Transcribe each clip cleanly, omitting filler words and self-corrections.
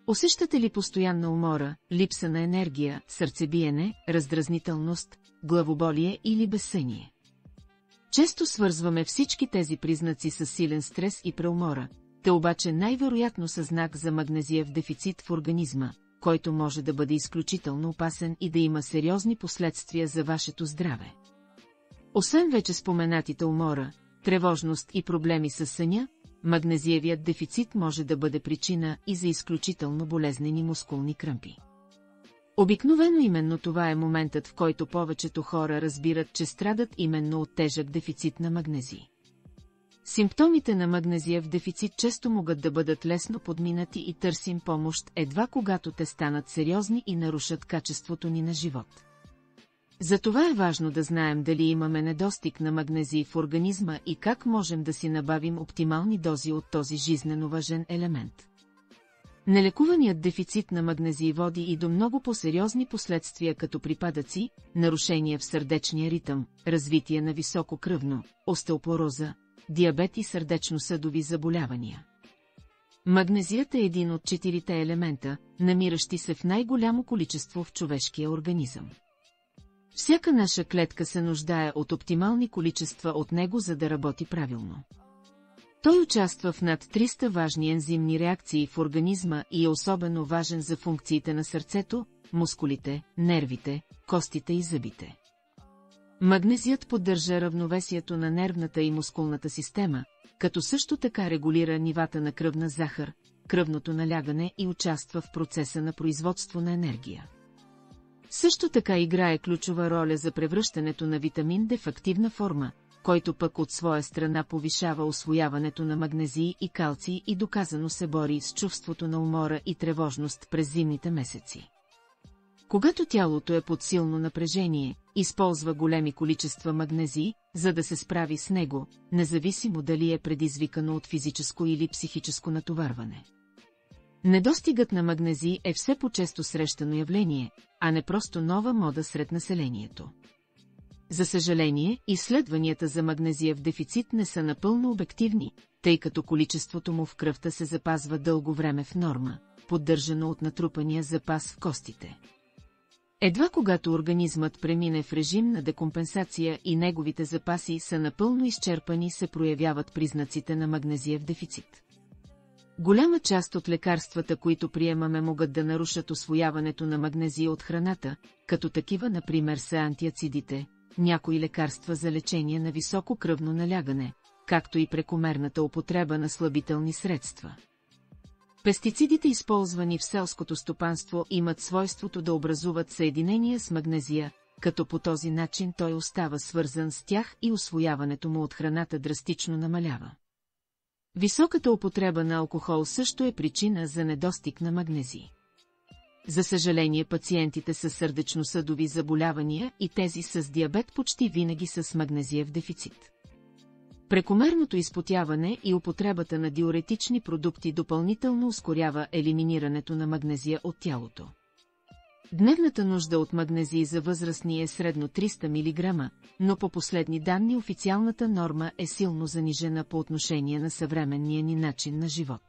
Усещате ли постоянна умора, липса на енергия, сърцебиене, раздразнителност, главоболие или безсъние? Често свързваме всички тези признаци с силен стрес и преумора, те обаче най-вероятно са знак за магнезиев дефицит в организма, който може да бъде изключително опасен и да има сериозни последствия за вашето здраве. Освен вече споменатите умора, тревожност и проблеми с съня, магнезиевият дефицит може да бъде причина и за изключително болезнени мускулни кръмпи. Обикновено именно това е моментът, в който повечето хора разбират, че страдат именно от тежък дефицит на магнезий. Симптомите на магнезиев дефицит често могат да бъдат лесно подминати и търсим помощ едва когато те станат сериозни и нарушат качеството ни на живот. Затова е важно да знаем дали имаме недостиг на магнезий в организма и как можем да си набавим оптимални дози от този жизнено важен елемент. Нелекуваният дефицит на магнезий води и до много по-сериозни последствия като припадъци, нарушения в сърдечния ритъм, развитие на висококръвно, остеопороза, диабет и сърдечно-съдови заболявания. Магнезият е един от 4 елемента, намиращи се в най-голямо количество в човешкия организъм. Всяка наша клетка се нуждае от оптимални количества от него, за да работи правилно. Той участва в над 300 важни ензимни реакции в организма и е особено важен за функциите на сърцето, мускулите, нервите, костите и зъбите. Магнезият поддържа равновесието на нервната и мускулната система, като също така регулира нивата на кръвна захар, кръвното налягане и участва в процеса на производство на енергия. Също така играе ключова роля за превръщането на витамин D в активна форма, който пък от своя страна повишава усвояването на магнезий и калций и доказано се бори с чувството на умора и тревожност през зимните месеци. Когато тялото е под силно напрежение, използва големи количества магнезий, за да се справи с него, независимо дали е предизвикано от физическо или психическо натоварване. Недостигът на магнезий е все по-често срещано явление, а не просто нова мода сред населението. За съжаление, изследванията за магнезиев дефицит не са напълно обективни, тъй като количеството му в кръвта се запазва дълго време в норма, поддържано от натрупания запас в костите. Едва когато организмът премине в режим на декомпенсация и неговите запаси са напълно изчерпани, се проявяват признаците на магнезиев дефицит. Голяма част от лекарствата, които приемаме, могат да нарушат усвояването на магнезия от храната, като такива например са антиацидите, някои лекарства за лечение на високо кръвно налягане, както и прекомерната употреба на слабителни средства. Пестицидите, използвани в селското стопанство, имат свойството да образуват съединения с магнезия, като по този начин той остава свързан с тях и усвояването му от храната драстично намалява. Високата употреба на алкохол също е причина за недостиг на магнезий. За съжаление, пациентите с сърдечно-съдови заболявания и тези с диабет почти винаги са с магнезиев дефицит. Прекомерното изпотяване и употребата на диуретични продукти допълнително ускорява елиминирането на магнезия от тялото. Дневната нужда от магнезий за възрастни е средно 300 мг, но по последни данни официалната норма е силно занижена по отношение на съвременния ни начин на живот.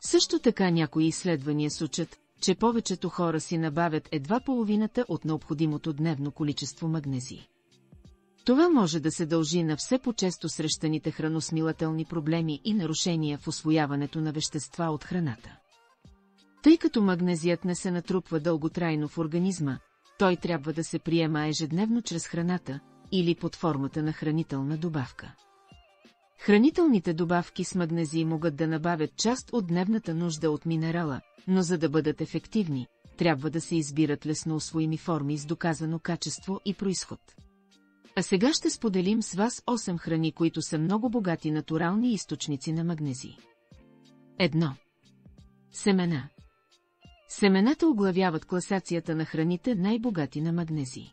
Също така някои изследвания сочат, че повечето хора си набавят едва половината от необходимото дневно количество магнезий. Това може да се дължи на все по-често срещаните храносмилателни проблеми и нарушения в усвояването на вещества от храната. Тъй като магнезият не се натрупва дълготрайно в организма, той трябва да се приема ежедневно чрез храната или под формата на хранителна добавка. Хранителните добавки с магнезий могат да набавят част от дневната нужда от минерала, но за да бъдат ефективни, трябва да се избират лесно усвоими форми с доказано качество и произход. А сега ще споделим с вас 8 храни, които са много богати натурални източници на магнезий. 1. Семена. Семената оглавяват класацията на храните най-богати на магнезий.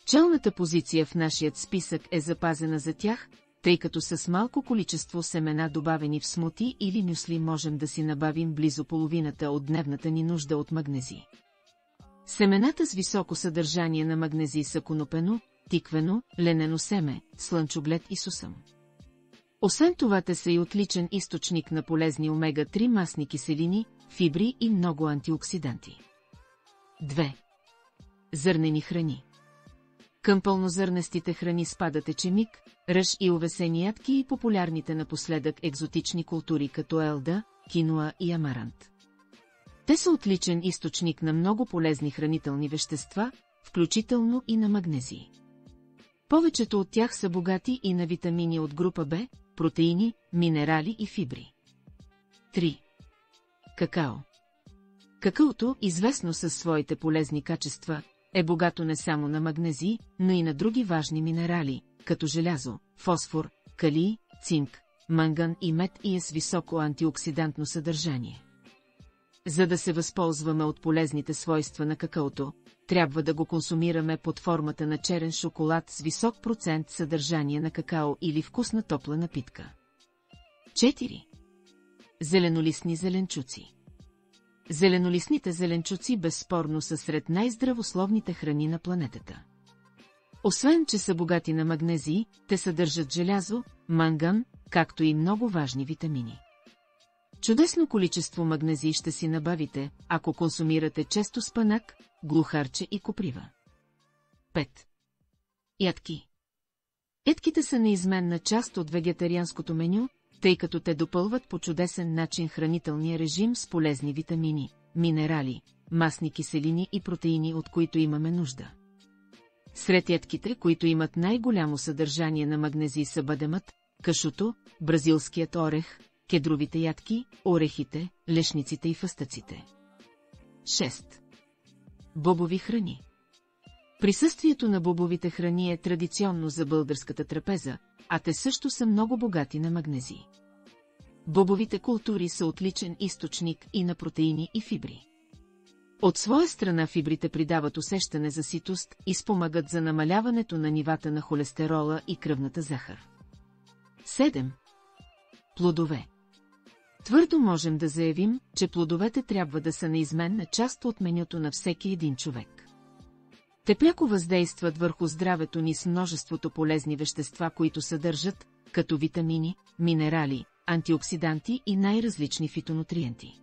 Челната позиция в нашият списък е запазена за тях, тъй като с малко количество семена, добавени в смути или мюсли, можем да си набавим близо половината от дневната ни нужда от магнезий. Семената с високо съдържание на магнезий са конопено, тиквено, ленено семе, слънчоглед и сусам. Освен това, те са и отличен източник на полезни омега-3 масни киселини, фибри и много антиоксиданти. 2. Зърнени храни. Към пълнозърнестите храни спадат ечемик, ръж и овесени ядки и популярните напоследък екзотични култури като елда, киноа и амарант. Те са отличен източник на много полезни хранителни вещества, включително и на магнезий. Повечето от тях са богати и на витамини от група Б, протеини, минерали и фибри. 3. Какао. Какаото, известно със своите полезни качества, е богато не само на магнезий, но и на други важни минерали, като желязо, фосфор, калий, цинк, манган и мед и е с високо антиоксидантно съдържание. За да се възползваме от полезните свойства на какаото, трябва да го консумираме под формата на черен шоколад с висок процент съдържание на какао или вкусна топла напитка. 4. Зеленолистни зеленчуци. Зеленолистните зеленчуци безспорно са сред най-здравословните храни на планетата. Освен, че са богати на магнезий, те съдържат желязо, манган, както и много важни витамини. Чудесно количество магнезий ще си набавите, ако консумирате често спанак, глухарче и коприва. 5. Ядки. Ядките са неизменна част от вегетарианското меню, тъй като те допълват по чудесен начин хранителния режим с полезни витамини, минерали, масни киселини и протеини, от които имаме нужда. Сред ядките, които имат най-голямо съдържание на магнезий, са бадемът, кашуто, бразилският орех, кедровите ядки, орехите, лешниците и фъстъците. 6. Бобови храни. Присъствието на бобовите храни е традиционно за българската трапеза, а те също са много богати на магнезий. Бобовите култури са отличен източник и на протеини и фибри. От своя страна фибрите придават усещане за ситост и спомагат за намаляването на нивата на холестерола и кръвната захар. 7. Плодове. Твърдо можем да заявим, че плодовете трябва да са неизменна част от менюто на всеки един човек. Те пряко въздействат върху здравето ни с множеството полезни вещества, които съдържат, като витамини, минерали, антиоксиданти и най-различни фитонутриенти.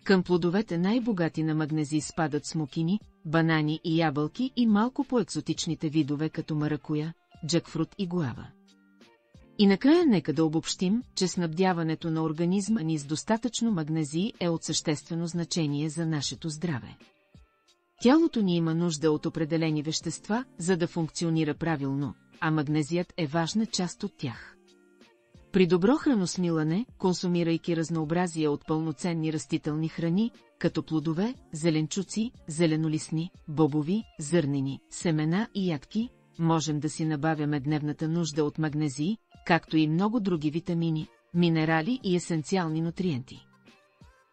Към плодовете най-богати на магнезий спадат смокини, банани и ябълки и малко по-екзотичните видове като маракуя, джакфрут и гуава. И накрая нека да обобщим, че снабдяването на организма ни с достатъчно магнезий е от съществено значение за нашето здраве. Тялото ни има нужда от определени вещества, за да функционира правилно, а магнезият е важна част от тях. При добро храносмилане, консумирайки разнообразие от пълноценни растителни храни, като плодове, зеленчуци, зеленолистни, бобови, зърнени, семена и ядки, можем да си набавяме дневната нужда от магнезий, както и много други витамини, минерали и есенциални нутриенти.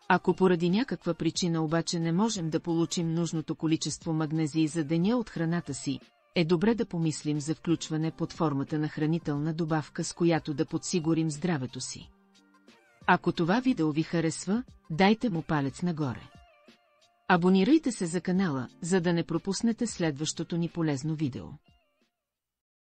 Ако поради някаква причина обаче не можем да получим нужното количество магнезий за деня от храната си, е добре да помислим за включване под формата на хранителна добавка, с която да подсигурим здравето си. Ако това видео ви харесва, дайте му палец нагоре. Абонирайте се за канала, за да не пропуснете следващото ни полезно видео.